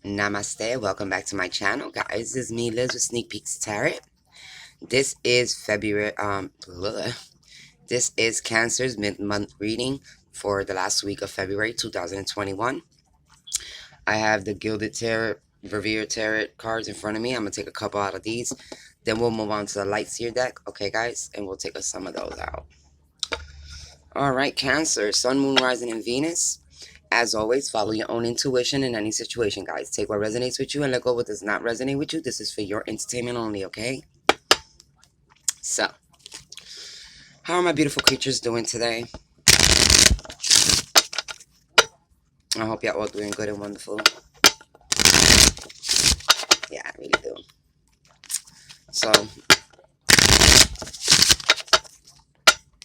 Namaste, welcome back to my channel, guys. This is me, Liz, with Sneak Peeks Tarot. This is February, this is Cancer's mid-month reading for the last week of February 2021. I have the Gilded Tarot, Revere Tarot cards in front of me. I'm going to take a couple out of these. Then we'll move on to the Light Seer deck, okay, guys? And we'll take some of those out. Alright, Cancer, Sun, Moon, Rising, and Venus. As always, follow your own intuition in any situation, guys. Take what resonates with you and let go what does not resonate with you. This is for your entertainment only, okay? So, how are my beautiful creatures doing today? I hope y'all all doing good and wonderful. Yeah, I really do. So,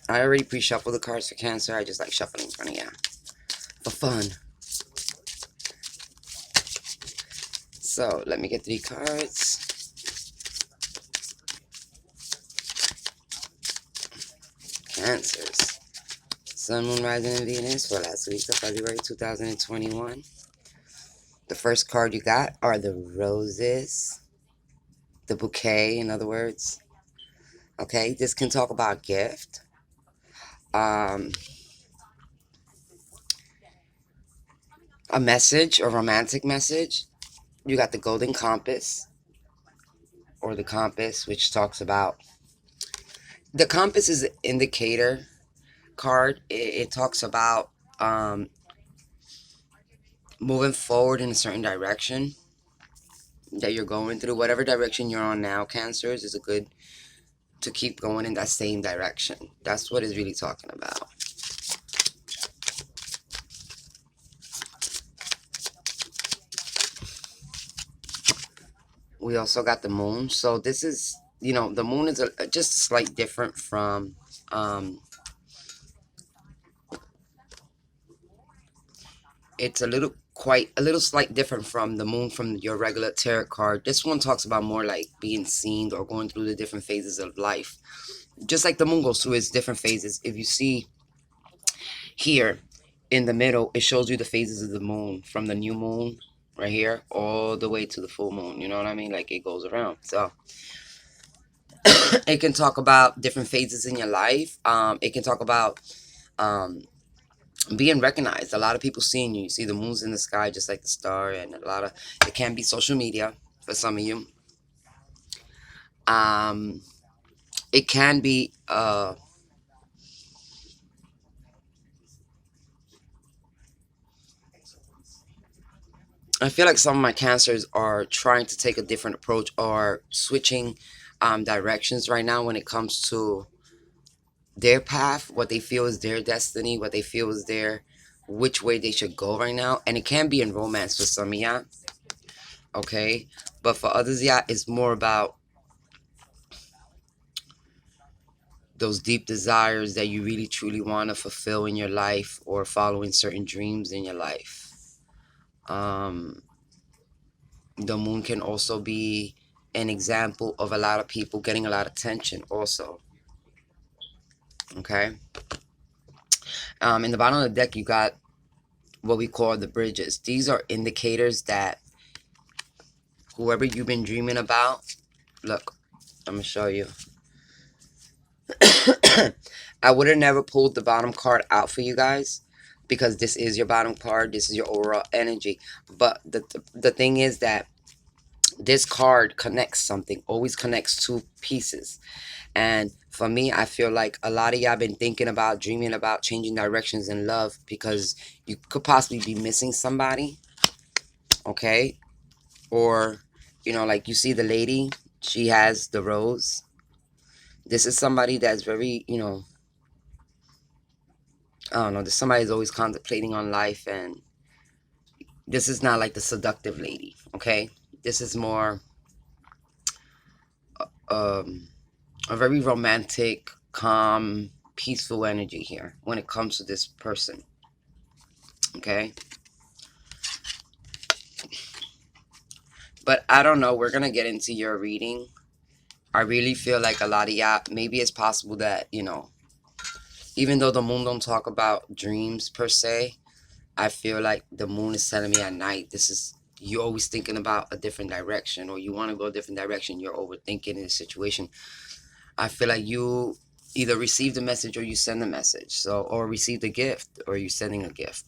I already pre-shuffled the cards for Cancer. I just like shuffling in front of you for fun. So, let me get 3 cards. Cancers. Sun, Moon, Rising, and Venus for last week of February 2021. The first card you got are the roses. The bouquet, in other words. Okay, this can talk about gift. A message, a romantic message. You got the golden compass, or the compass, which talks about... The compass is an indicator card. It talks about moving forward in a certain direction that you're going through. Whatever direction you're on now, Cancers, is a good to keep going in that same direction. That's what it's really talking about. We also got the moon. So this is, the moon is just slight different from it's a little slight different from the moon from your regular tarot card. This one talks about more like being seen or going through the different phases of life. Just like the moon goes through its different phases. If you see here in the middle, it shows you the phases of the moon from the new moon right here all the way to the full moon. You know what I mean? Like, it goes around. So it can talk about different phases in your life. It can talk about being recognized. A lot of people seeing you. You see the moon's in the sky just like the star, and it can be social media for some of you. It can be I feel like some of my Cancers are trying to take a different approach or switching directions right now when it comes to their path, what they feel is their destiny, what they feel is which way they should go right now. And it can be in romance for some of y'all, okay? But for others, yeah, it's more about those deep desires that you really truly want to fulfill in your life, or following certain dreams in your life. The moon can also be an example of a lot of people getting a lot of attention also. Okay. In the bottom of the deck, you got what we call the bridges. These are indicators that whoever you've been dreaming about, look, I'm going to show you. I would have never pulled the bottom card out for you guys, because this is your bottom card. This is your overall energy. But the thing is that this card connects something, always connects 2 pieces. And for me, I feel like a lot of y'all been thinking about, dreaming about changing directions in love, because you could possibly be missing somebody, okay? Or, like you see the lady, she has the rose. This is somebody that's very, I don't know, there's somebody that's always contemplating on life, and this is not like the seductive lady, okay? This is more a very romantic, calm, peaceful energy here when it comes to this person, okay? But I don't know, we're gonna get into your reading. I really feel like a lot of y'all, maybe it's possible that, even though the moon don't talk about dreams per se, I feel like the moon is telling me at night, this is, you're always thinking about a different direction, or you want to go a different direction. You're overthinking in a situation. I feel like you either receive the message or you send a message. So, or receive the gift or you sending a gift.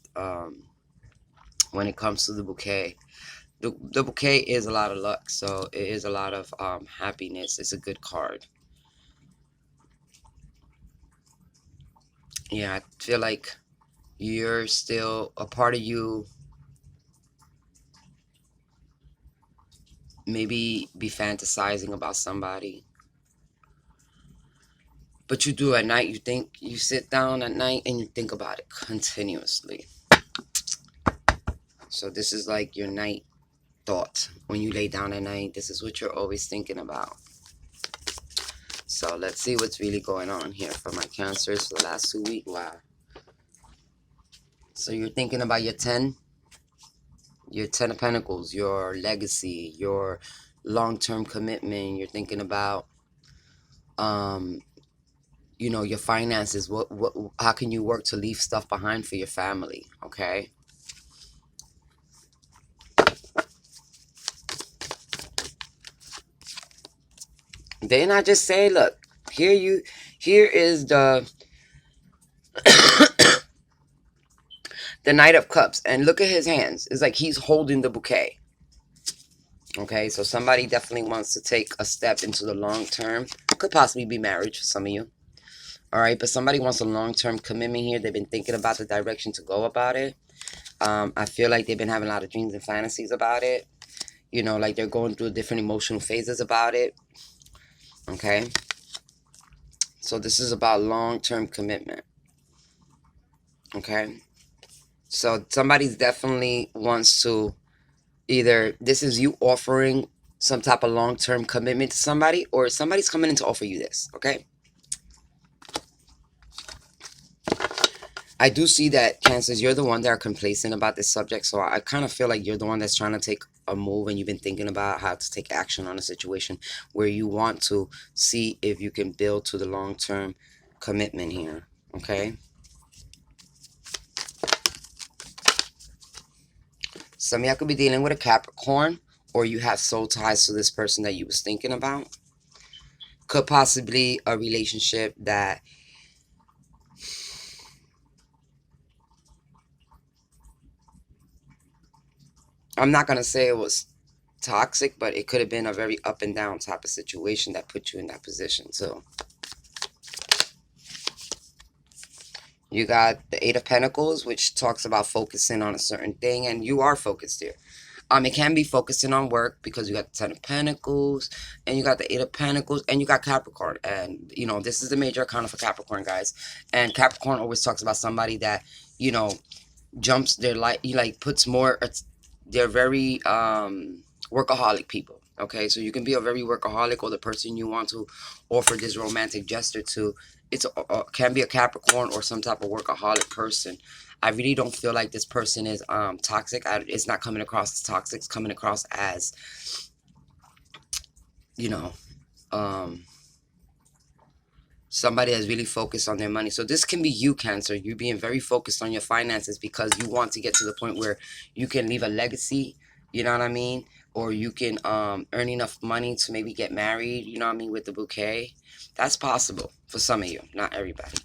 When it comes to the bouquet, the bouquet is a lot of luck. So it is a lot of happiness. It's a good card. Yeah, I feel like you're still a part of you. Maybe be fantasizing about somebody, but you do at night. You sit down at night and you think about it continuously. So this is like your night thought. When you lay down at night, this is what you're always thinking about. So let's see what's really going on here for my Cancers for the last 2 weeks. Wow. So you're thinking about your 10 of Pentacles, your legacy, your long-term commitment. You're thinking about your finances. How can you work to leave stuff behind for your family? Okay. Then I just say, look, here is the the Knight of Cups, and look at his hands. It's like he's holding the bouquet. Okay, so somebody definitely wants to take a step into the long term. Could possibly be marriage for some of you. All right, but somebody wants a long-term commitment here. They've been thinking about the direction to go about it. I feel like they've been having a lot of dreams and fantasies about it. Like they're going through different emotional phases about it. Okay, so this is about long-term commitment. Okay, so somebody's definitely wants to, either this is you offering some type of long-term commitment to somebody, or somebody's coming in to offer you this. Okay, I do see that, Cancers, you're the one that are complacent about this subject. So I kind of feel like you're the one that's trying to take a move, and you've been thinking about how to take action on a situation where you want to see if you can build to the long-term commitment here. Okay. Some of y'all could be dealing with a Capricorn, or you have soul ties to this person that you was thinking about. Could possibly a relationship that I'm not going to say it was toxic, but it could have been a very up and down type of situation that put you in that position. So you got the Eight of Pentacles, which talks about focusing on a certain thing, and you are focused here. It can be focusing on work because you got the Ten of Pentacles, and you got the Eight of Pentacles, and you got Capricorn. And, this is the major arcana for Capricorn, guys. And Capricorn always talks about somebody that, jumps their life, puts more, they're very workaholic people. Okay, so you can be a very workaholic, or the person you want to offer this romantic gesture to, can be a Capricorn or some type of workaholic person. I really don't feel like this person is toxic. It's not coming across as toxic. It's coming across as, somebody that's really focused on their money. So this can be you, Cancer. You being very focused on your finances because you want to get to the point where you can leave a legacy. You know what I mean? Or you can earn enough money to maybe get married. You know what I mean? With the bouquet. That's possible for some of you. Not everybody.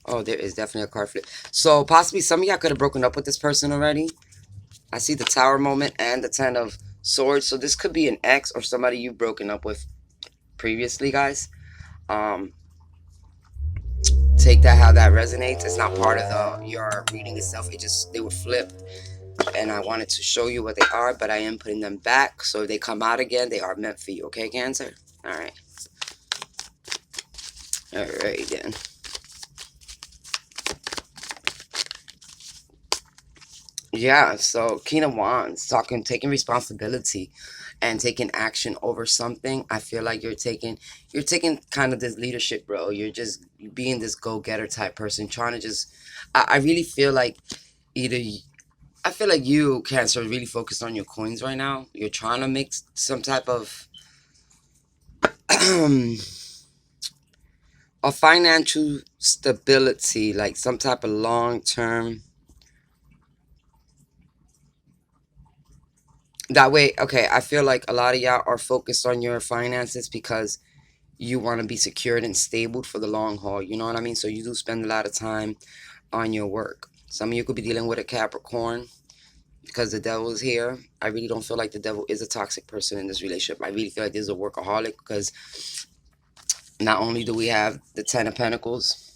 Oh, there is definitely a card flip. So possibly some of y'all could have broken up with this person already. I see the Tower moment and the Ten of Swords. So this could be an ex or somebody you've broken up with previously, guys. Take that how that resonates. It's not part of your reading itself. They were flipped, and I wanted to show you what they are, but I am putting them back. So if they come out again, they are meant for you. Okay, Cancer? All right. All right, then. Yeah, so King of Wands, taking responsibility and taking action over something. I feel like you're taking kind of this leadership role. You're just being this go-getter type person, trying to just, I really feel like I feel like you, Cancer, are really focused on your coins right now. You're trying to make some type of a financial stability, like some type of long-term That way, okay, I feel like a lot of y'all are focused on your finances because you want to be secured and stable for the long haul. You know what I mean? So you do spend a lot of time on your work. Some of you could be dealing with a Capricorn because the devil is here. I really don't feel like the devil is a toxic person in this relationship. I really feel like this is a workaholic because not only do we have the Ten of Pentacles,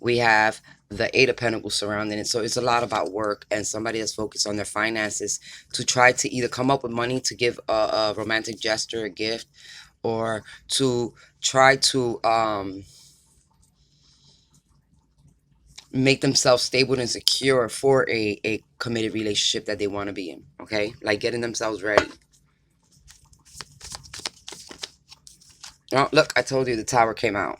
we have the Eight of Pentacles surrounding it. So it's a lot about work and somebody that's focused on their finances to try to either come up with money to give a romantic gesture, a gift, or to try to make themselves stable and secure for a committed relationship that they want to be in. Okay, like getting themselves ready. Oh, look, I told you the tower came out.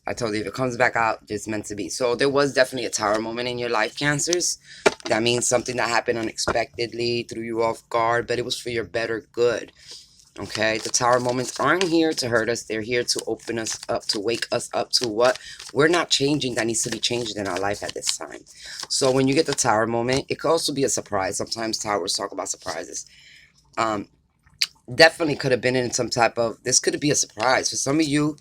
I told you if it comes back out, it's meant to be. So there was definitely a tower moment in your life, Cancers. That means something that happened unexpectedly, threw you off guard, but it was for your better good. Okay, the tower moments aren't here to hurt us. They're here to open us up, to wake us up to what we're not changing that needs to be changed in our life at this time. So when you get the tower moment, it could also be a surprise. Sometimes towers talk about surprises. Definitely could have been in some type of, this could be a surprise. For some of you,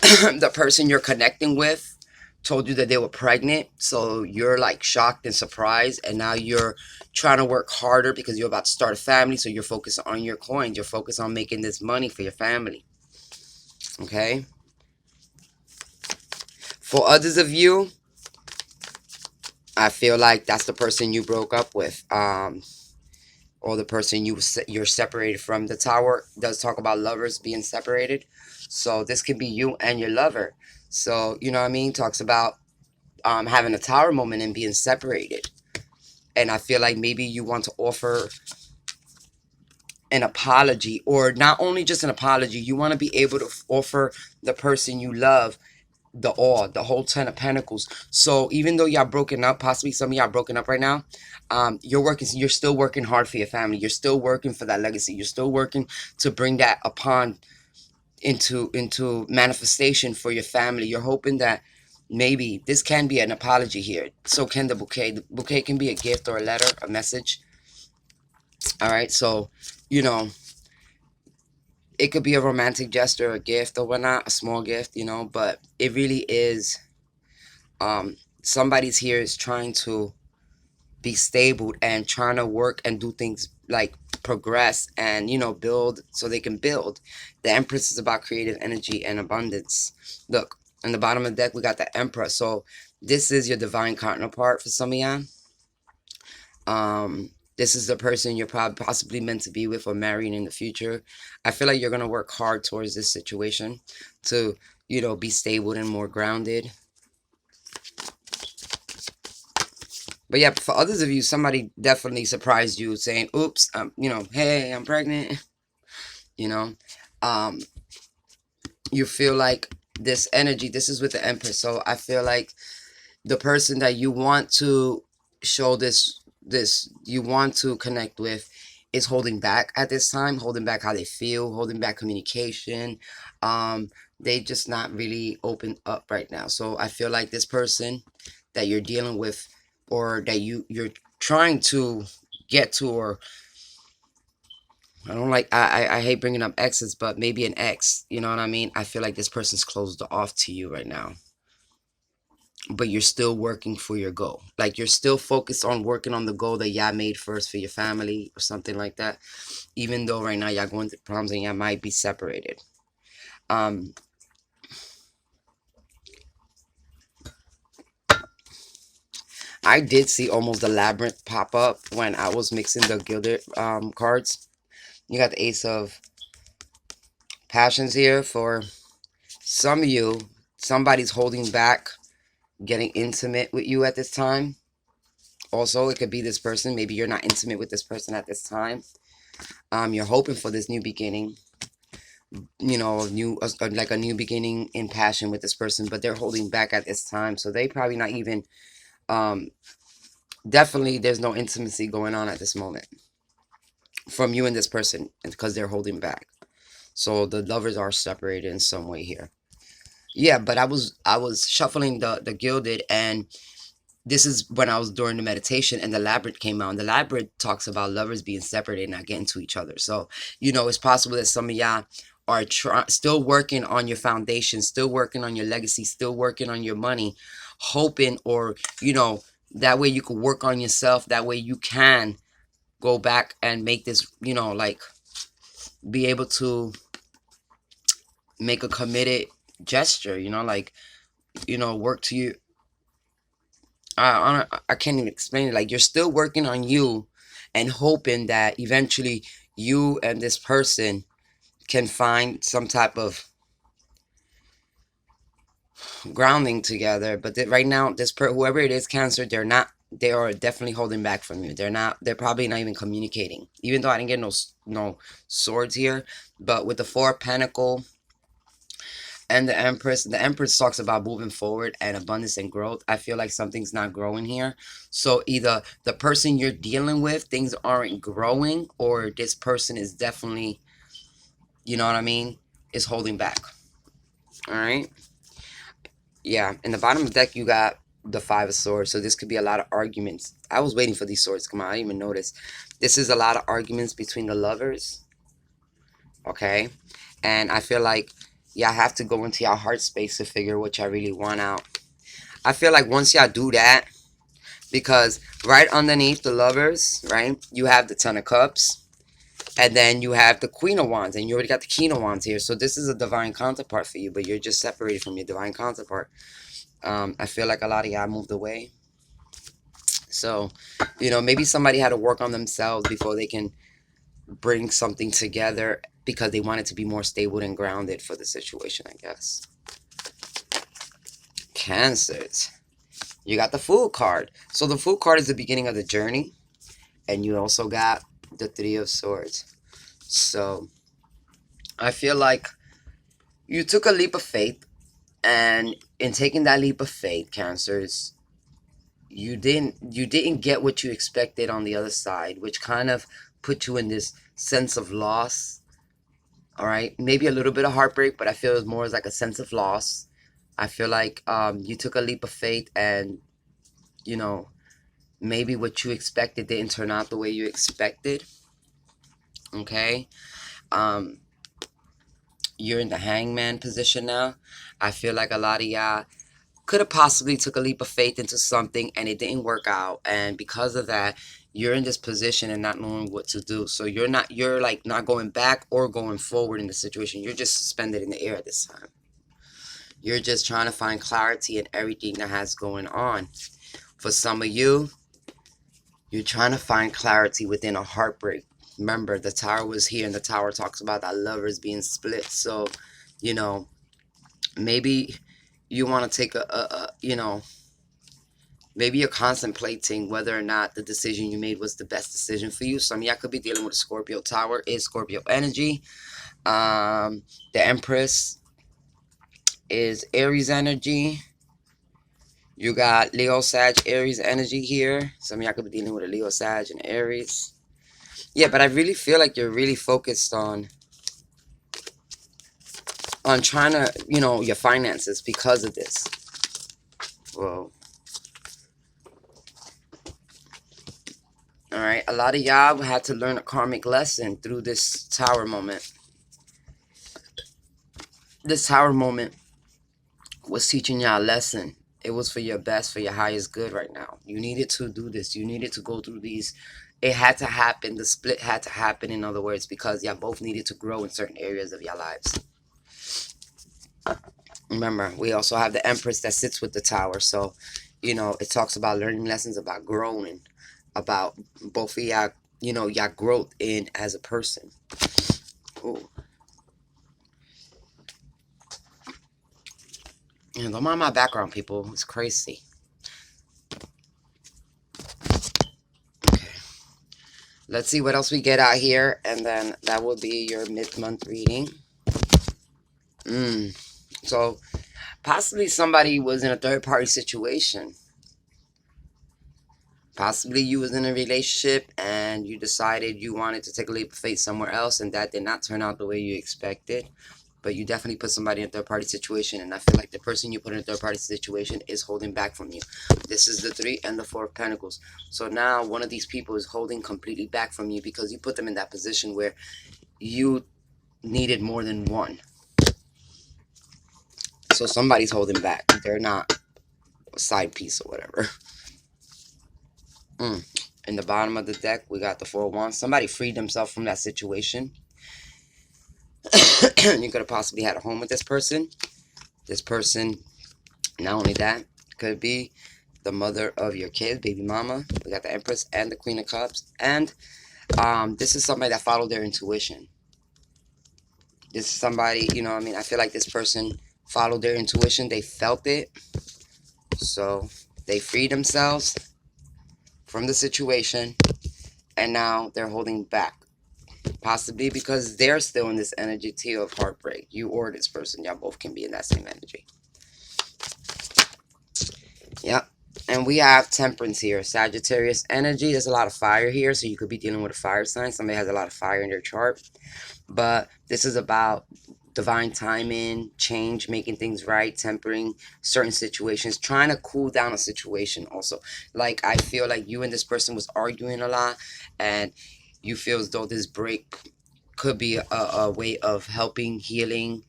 the person you're connecting with told you that they were pregnant, so you're like shocked and surprised, and now you're trying to work harder because you're about to start a family, so you're focused on your coins, you're focused on making this money for your family. Okay, for others of you, I feel like that's the person you broke up with, or the person you're separated from. The tower does talk about lovers being separated, so this could be you and your lover. So you know what I mean, talks about having a tower moment and being separated. And I feel like maybe you want to offer an apology, or not only just an apology, you want to be able to offer the person you love the whole Ten of Pentacles. So even though y'all broken up, possibly some of y'all broken up right now, you're still working hard for your family. You're still working for that legacy. You're still working to bring that upon into manifestation for your family. You're hoping that maybe this can be an apology here. So can the bouquet. The bouquet can be a gift or a letter, a message. All right. So, you know, it could be a romantic gesture, a gift or whatnot, a small gift, but it really is, somebody's here is trying to be stable and trying to work and do things like progress and, build so they can build. The Empress is about creative energy and abundance. Look, on the bottom of the deck, we got the Emperor. So this is your divine counterpart for some of y'all. This is the person you're probably possibly meant to be with or marrying in the future. I feel like you're going to work hard towards this situation to, be stable and more grounded. But yeah, for others of you, somebody definitely surprised you saying, oops, hey, I'm pregnant. You know, um, you feel like this energy, this is with the Empress. So I feel like the person that you want to show this you want to connect with is holding back at this time, holding back how they feel, holding back communication. They just not really open up right now. So I feel like this person that you're dealing with, or that you're trying to get to, or I don't like, I hate bringing up exes, but maybe an ex, you know what I mean? I feel like this person's closed off to you right now, but you're still working for your goal. Like you're still focused on working on the goal that y'all made first for your family or something like that. Even though right now y'all going through problems and y'all might be separated. I did see almost the labyrinth pop up when I was mixing the gilded cards. You got the Ace of Passions here. For some of you, somebody's holding back getting intimate with you at this time. Also, it could be this person. Maybe you're not intimate with this person at this time. You're hoping for this new beginning, like a new beginning in passion with this person, but they're holding back at this time. So they probably not even, definitely there's no intimacy going on at this moment from you and this person, because they're holding back. So the lovers are separated in some way here. Yeah, but I was shuffling the gilded, and this is when I was during the meditation and the labyrinth came out. And the labyrinth talks about lovers being separated and not getting to each other. So, it's possible that some of y'all are still working on your foundation, still working on your legacy, still working on your money, hoping, or, that way you can work on yourself. That way you can go back and make this, like, be able to make a committed gesture, like, work to you. I can't even explain it. Like, you're still working on you and hoping that eventually you and this person can find some type of grounding together. But right now, whoever it is, Cancer, they are definitely holding back from you. They're probably not even communicating. Even though I didn't get no swords here, but with the Four of Pentacles and the Empress talks about moving forward and abundance and growth. I feel like something's not growing here. So either the person you're dealing with, things aren't growing, or this person is definitely, you know what I mean, is holding back. All right. Yeah. In the bottom of the deck, you got the Five of Swords. So this could be a lot of arguments. I was waiting for these swords to come out. I didn't even notice. This is a lot of arguments between the lovers. Okay. And I feel like y'all have to go into your heart space to figure what y'all really want out. I feel like once y'all do that, because right underneath the lovers, right, you have the Ten of Cups, and then you have the Queen of Wands, and you already got the King of Wands here. So this is a divine counterpart for you, but you're just separated from your divine counterpart. I feel like a lot of y'all moved away. So, maybe somebody had to work on themselves before they can bring something together, because they wanted to be more stable and grounded for the situation, I guess. Cancers. You got the Fool card. So the Fool card is the beginning of the journey. And you also got the Three of Swords. So I feel like you took a leap of faith. And in taking that leap of faith, Cancers, you didn't get what you expected on the other side, which kind of put you in this sense of loss. All right, maybe a little bit of heartbreak, but I feel it's more like a sense of loss. I feel like you took a leap of faith, and maybe what you expected didn't turn out the way you expected. Okay, you're in the Hangman position now. I feel like a lot of y'all could have possibly took a leap of faith into something and it didn't work out, and because of that, you're in this position and not knowing what to do. So you're like not going back or going forward in the situation. You're just suspended in the air at this time. You're just trying to find clarity in everything that has going on. For some of you, you're trying to find clarity within a heartbreak. Remember, the Tower was here, and the Tower talks about that lovers being split. So, maybe you want to take maybe you're contemplating whether or not the decision you made was the best decision for you. Some of y'all could be dealing with a Scorpio. Tower is Scorpio energy. The Empress is Aries energy. You got Leo, Sag, Aries energy here. Some of y'all could be dealing with a Leo, Sag, and Aries. Yeah, but I really feel like you're really focused on trying to, your finances because of this. Whoa. Alright, a lot of y'all had to learn a karmic lesson through this Tower moment. This Tower moment was teaching y'all a lesson. It was for your best, for your highest good right now. You needed to do this. You needed to go through these. It had to happen. The split had to happen, in other words, because y'all both needed to grow in certain areas of your lives. Remember, we also have the Empress that sits with the Tower. So, it talks about learning lessons, about growing, about both of y'all, y'all growth in as a person. Ooh. And don't mind my background, people. It's crazy. Okay. Let's see what else we get out here. And then that will be your mid-month reading. So, possibly somebody was in a third-party situation. Possibly you was in a relationship and you decided you wanted to take a leap of faith somewhere else, and that did not turn out the way you expected. but you definitely put somebody in a third party situation, and I feel like the person you put in a third party situation is holding back from you. This is the 3 and the 4 of Pentacles. So now one of these people is holding completely back from you because you put them in that position where you needed more than one. So somebody's holding back. They're not a side piece or whatever. In the bottom of the deck, we got the 4 of Wands. Somebody freed themselves from that situation. You could have possibly had a home with this person. This person, not only that, could be the mother of your kids, baby mama. We got the Empress and the Queen of Cups. And this is somebody that followed their intuition. This is somebody, you know, I mean, I feel like this person followed their intuition. They felt it. So they freed themselves from the situation. And now they're holding back. Possibly because they're still in this energy too of heartbreak. You or this person. Y'all both can be in that same energy. Yep. And we have Temperance here. Sagittarius energy. There's a lot of fire here. So you could be dealing with a fire sign. Somebody has a lot of fire in their chart. But this is about divine timing, change, making things right, tempering certain situations, trying to cool down a situation also. Like, I feel like you and this person was arguing a lot, and you feel as though this break could be a way of helping, healing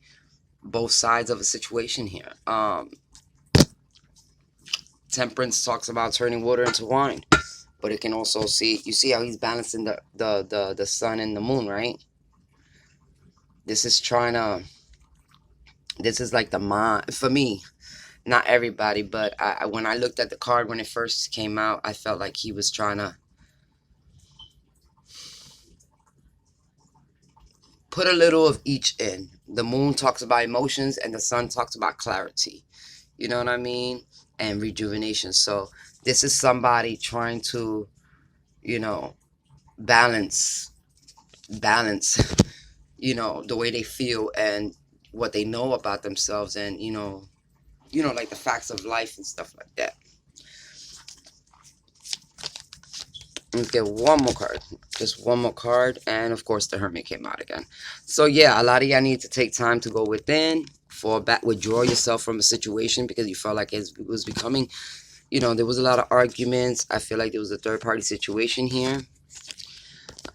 both sides of a situation here. Temperance talks about turning water into wine, but it can also you see how he's balancing the sun and the moon, right? This is trying to, this is like the mind, for me, not everybody, but when I looked at the card when it first came out, I felt like he was trying to put a little of each in. The moon talks about emotions and the sun talks about clarity. You know what I mean? And rejuvenation. So this is somebody trying to, you know, balance, you know, the way they feel and what they know about themselves, and like the facts of life and stuff like that. Let's get one more card. Just one more card. And of course the Hermit came out again. So yeah, a lot of y'all need to take time to go within, fall back, withdraw yourself from a situation because you felt like it was becoming, there was a lot of arguments. I feel like there was a third party situation here.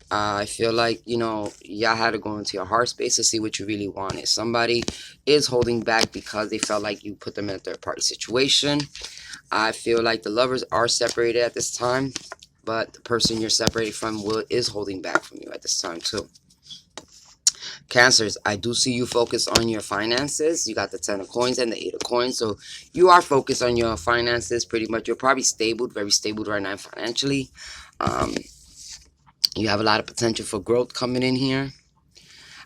I feel like, y'all had to go into your heart space to see what you really wanted. Somebody is holding back because they felt like you put them in a third party situation. I feel like the lovers are separated at this time, but the person you're separated from is holding back from you at this time too. Cancers, I do see you focus on your finances. You got the 10 of coins and the 8 of coins. So you are focused on your finances pretty much. You're probably stable, very stable right now financially. You have a lot of potential for growth coming in here.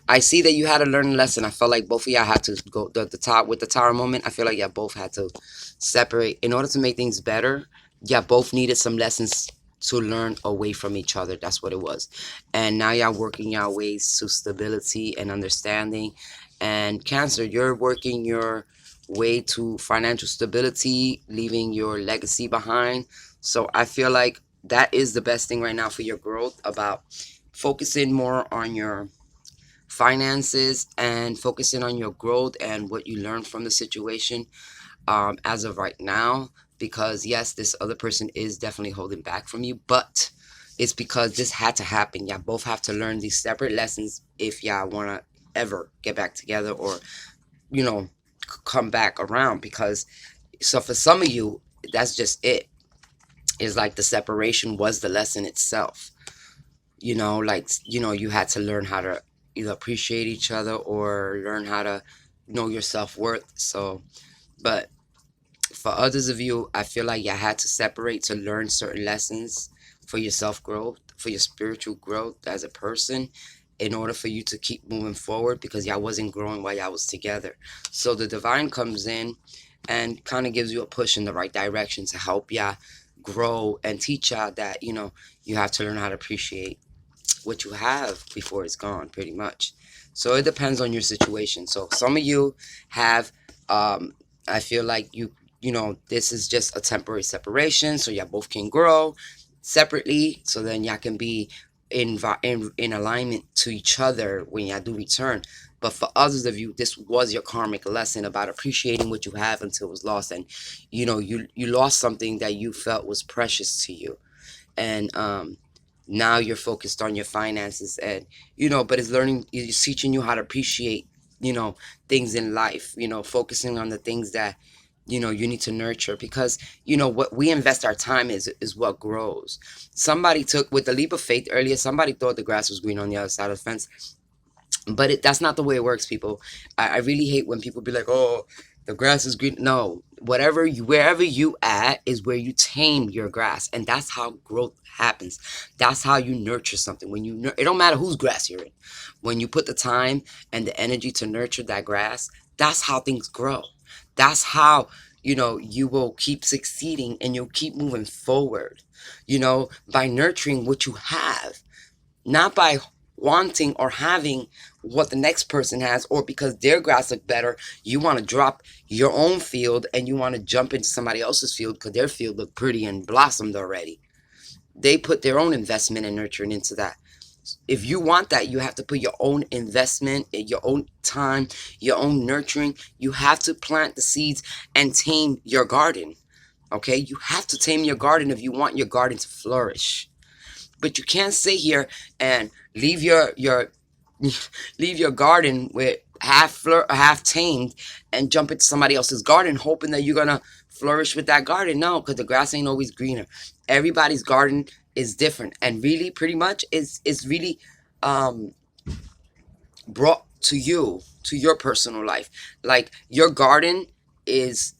I see that you had to learn a lesson. I felt like both of y'all had to go the top with the Tower moment. I feel like y'all both had to separate in order to make things better. Y'all both needed some lessons to learn away from each other. That's what it was. And now y'all working your ways to stability and understanding. And Cancer, you're working your way to financial stability, leaving your legacy behind. So I feel like that is the best thing right now for your growth, about focusing more on your finances and focusing on your growth and what you learn from the situation as of right now. Because yes, this other person is definitely holding back from you, but it's because this had to happen. Y'all both have to learn these separate lessons if y'all want to ever get back together or come back around. Because so for some of you, that's just it. It's like the separation was the lesson itself. You had to learn how to either appreciate each other or learn how to know your self-worth. So, but for others of you, I feel like you had to separate to learn certain lessons for your self-growth, for your spiritual growth as a person, in order for you to keep moving forward, because y'all wasn't growing while y'all was together. So the divine comes in and kind of gives you a push in the right direction to help y'all grow and teach y'all that, you have to learn how to appreciate what you have before it's gone, pretty much. So it depends on your situation. So some of you have, I feel like this is just a temporary separation, so y'all both can grow separately, so then y'all can be in alignment to each other when y'all do return. But for others of you, this was your karmic lesson about appreciating what you have until it was lost. And you lost something that you felt was precious to you. And now you're focused on your finances, and but it's teaching you how to appreciate things in life, focusing on the things that you need to nurture, because what we invest our time is what grows. Somebody took with the leap of faith earlier, somebody thought the grass was green on the other side of the fence, but that's not the way it works, people. I really hate when people be like, oh, the grass is green. No, wherever you at is where you tame your grass, and that's how growth happens. That's how you nurture something. It don't matter whose grass you're in. When you put the time and the energy to nurture that grass, that's how things grow. That's how you will keep succeeding, and you'll keep moving forward, by nurturing what you have, not by wanting or having what the next person has, or because their grass look better, you want to drop your own field and you want to jump into somebody else's field because their field look pretty and blossomed already. They put their own investment and nurturing into that. If you want that, you have to put your own investment, your own time, your own nurturing. You have to plant the seeds and tame your garden. Okay, you have to tame your garden if you want your garden to flourish. But you can't sit here and leave your leave your garden with half tamed and jump into somebody else's garden hoping that you're gonna flourish with that garden. No, because the grass ain't always greener. Everybody's garden is different, and really, pretty much, is really brought to you, to your personal life. Like, your garden is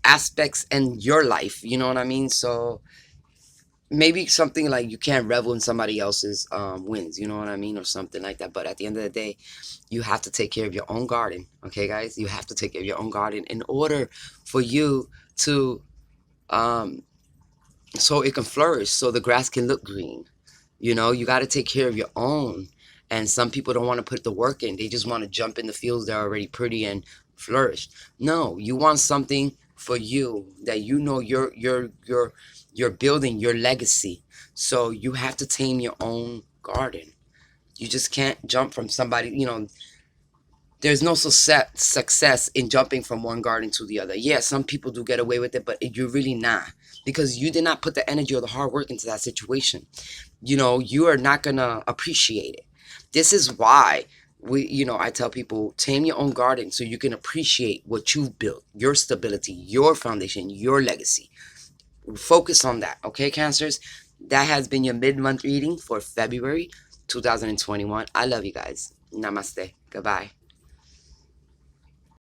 aspects in your life. You know what I mean? So maybe something like you can't revel in somebody else's wins, you know what I mean, or something like that. But at the end of the day, you have to take care of your own garden. Okay, guys, you have to take care of your own garden in order for you to so it can flourish, so the grass can look green. You got to take care of your own. And some people don't want to put the work in. They just want to jump in the fields that are already pretty and flourish. No, you want something for you that you're building your legacy. So you have to tame your own garden. You just can't jump from somebody, there's no success in jumping from one garden to the other. Yeah, some people do get away with it, but you're really not, because you did not put the energy or the hard work into that situation. You are not gonna appreciate it. This is why I tell people, tame your own garden so you can appreciate what you've built, your stability, your foundation, your legacy. Focus on that, okay, Cancers? That has been your mid-month reading for February 2021. I love you guys. Namaste. Goodbye.